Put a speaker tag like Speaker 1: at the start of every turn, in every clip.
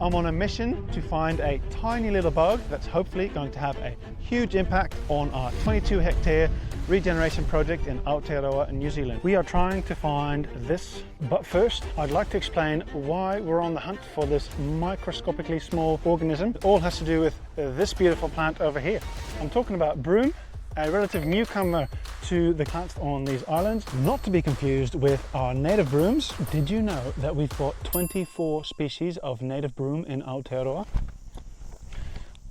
Speaker 1: I'm on a mission to find a tiny little bug that's hopefully going to have a huge impact on our 22 hectare regeneration project in Aotearoa in New Zealand. We are trying to find this, but first I'd like to explain why we're on the hunt for this microscopically small organism. It all has to do with this beautiful plant over here. I'm talking about broom, a relative newcomer to the plants on these islands, not to be confused with our native brooms. Did you know that we've got 24 species of native broom in Aotearoa?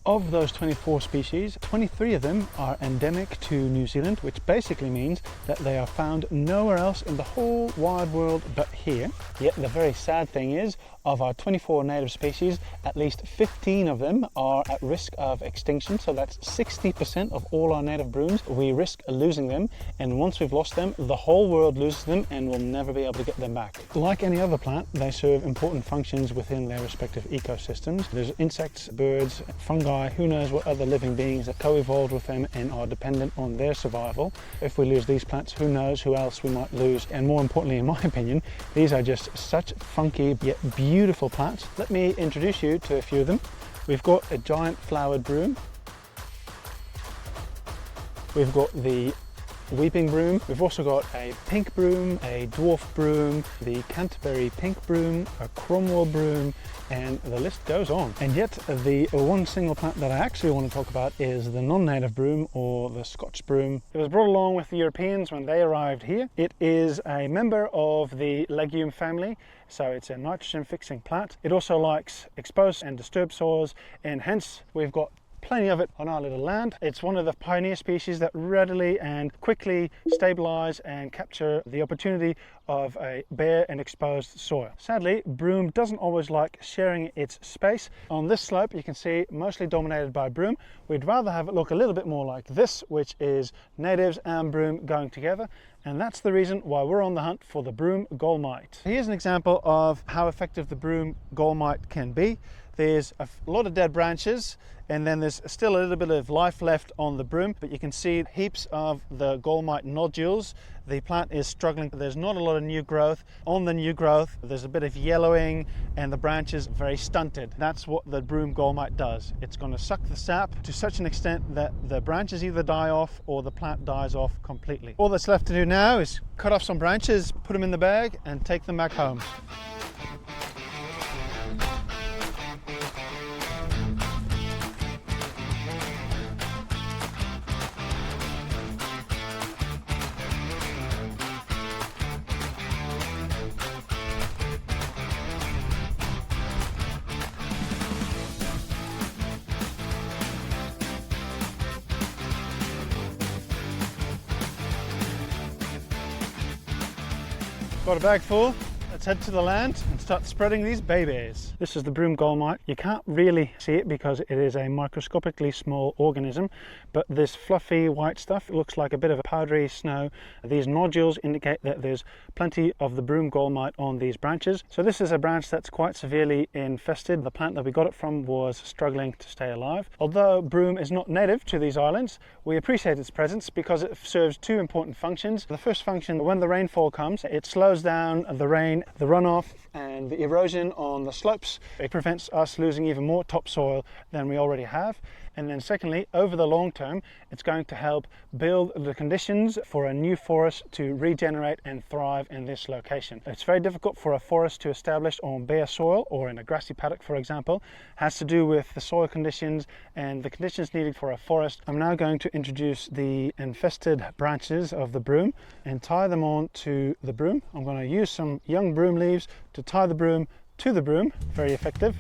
Speaker 1: Of those 24 species, 23 of them are endemic to New Zealand, which basically means that they are found nowhere else in the whole wide world but here. Yet the very sad thing is, of our 24 native species, at least 15 of them are at risk of extinction. So that's 60% of all our native brooms. We risk losing them, and once we've lost them, the whole world loses them and we'll never be able to get them back. Like any other plant, they serve important functions within their respective ecosystems. There's insects, birds, fungi, who knows what other living beings that co-evolved with them and are dependent on their survival. If we lose these plants, who knows who else we might lose. And more importantly, in my opinion, these are just such funky yet beautiful plants. Let me introduce you to a few of them. We've got a giant flowered broom. We've got the weeping broom. We've also got a pink broom, a dwarf broom, the Canterbury pink broom, a Cromwell broom, and the list goes on. And yet the one single plant that I actually want to talk about is the non-native broom, or the Scotch broom. It was brought along with the Europeans when they arrived here. It is a member of the legume family, so it's a nitrogen fixing plant. It also likes exposed and disturbed soils, and hence we've got plenty of it on our little land. It's one of the pioneer species that readily and quickly stabilize and capture the opportunity of a bare and exposed soil. Sadly, broom doesn't always like sharing its space. On this slope you can see mostly dominated by broom. We'd rather have it look a little bit more like this, which is natives and broom going together, and that's the reason why we're on the hunt for the Broom Gall Mite. Here's an example of how effective the Broom Gall Mite can be. There's a lot of dead branches, and then there's still a little bit of life left on the broom, but you can see heaps of the Gall Mite nodules. The plant is struggling. There's not a lot of new growth. On the new growth, there's a bit of yellowing and the branches very stunted. That's what the Broom Gall Mite does. It's going to suck the sap to such an extent that the branches either die off or the plant dies off completely. All that's left to do now is cut off some branches, put them in the bag and take them back home. Got a bag full. Let's head to the land and start spreading these babies. This is the Broom Gall Mite. You can't really see it because it is a microscopically small organism, but this fluffy white stuff, it looks like a bit of a powdery snow. These nodules indicate that there's plenty of the Broom Gall Mite on these branches. So this is a branch that's quite severely infested. The plant that we got it from was struggling to stay alive. Although broom is not native to these islands, we appreciate its presence because it serves two important functions. The first function, when the rainfall comes, it slows down the rain, the runoff and the erosion on the slopes. It prevents us losing even more topsoil than we already have. And then secondly, over the long term, it's going to help build the conditions for a new forest to regenerate and thrive in this location. It's very difficult for a forest to establish on bare soil or in a grassy paddock, for example. It has to do with the soil conditions and the conditions needed for a forest. I'm now going to introduce the infested branches of the broom and tie them on to the broom. I'm going to use some young broom leaves to tie the broom to the broom. Very effective.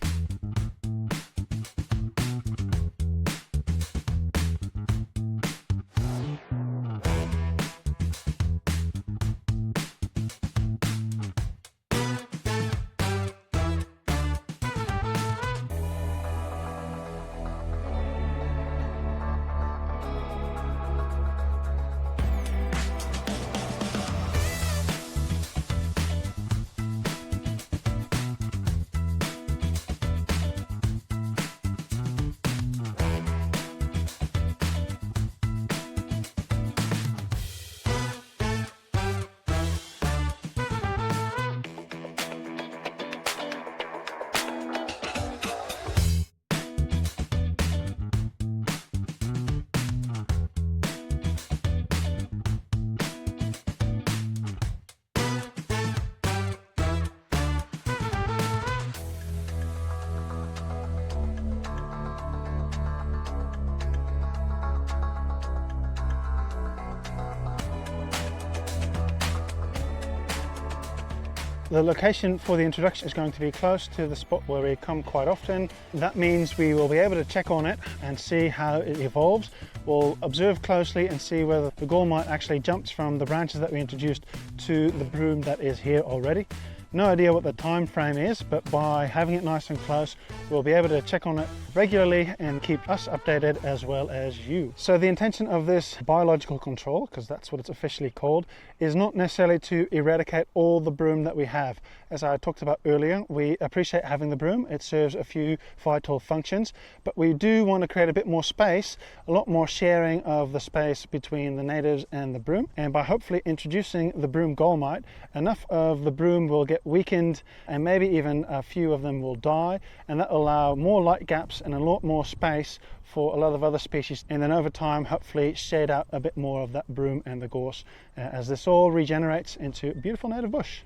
Speaker 1: The location for the introduction is going to be close to the spot where we come quite often. That means we will be able to check on it and see how it evolves. We'll observe closely and see whether the gall mite actually jumps from the branches that we introduced to the broom that is here already. No idea what the time frame is, but by having it nice and close, we'll be able to check on it regularly and keep us updated as well as you. So the intention of this biological control, because that's what it's officially called, is not necessarily to eradicate all the broom that we have. As I talked about earlier, we appreciate having the broom. It serves a few vital functions, but we do want to create a bit more space, a lot more sharing of the space between the natives and the broom. And by hopefully introducing the Broom Gall Mite, enough of the broom will get weakened and maybe even a few of them will die, and that will allow more light gaps and a lot more space for a lot of other species, and then over time hopefully shade out a bit more of that broom and the gorse as this all regenerates into beautiful native bush.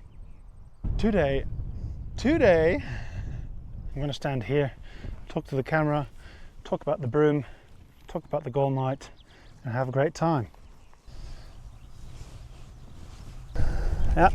Speaker 1: Today I'm going to stand here, talk to the camera, talk about the broom, talk about the gall mite, and have a great time. Yeah.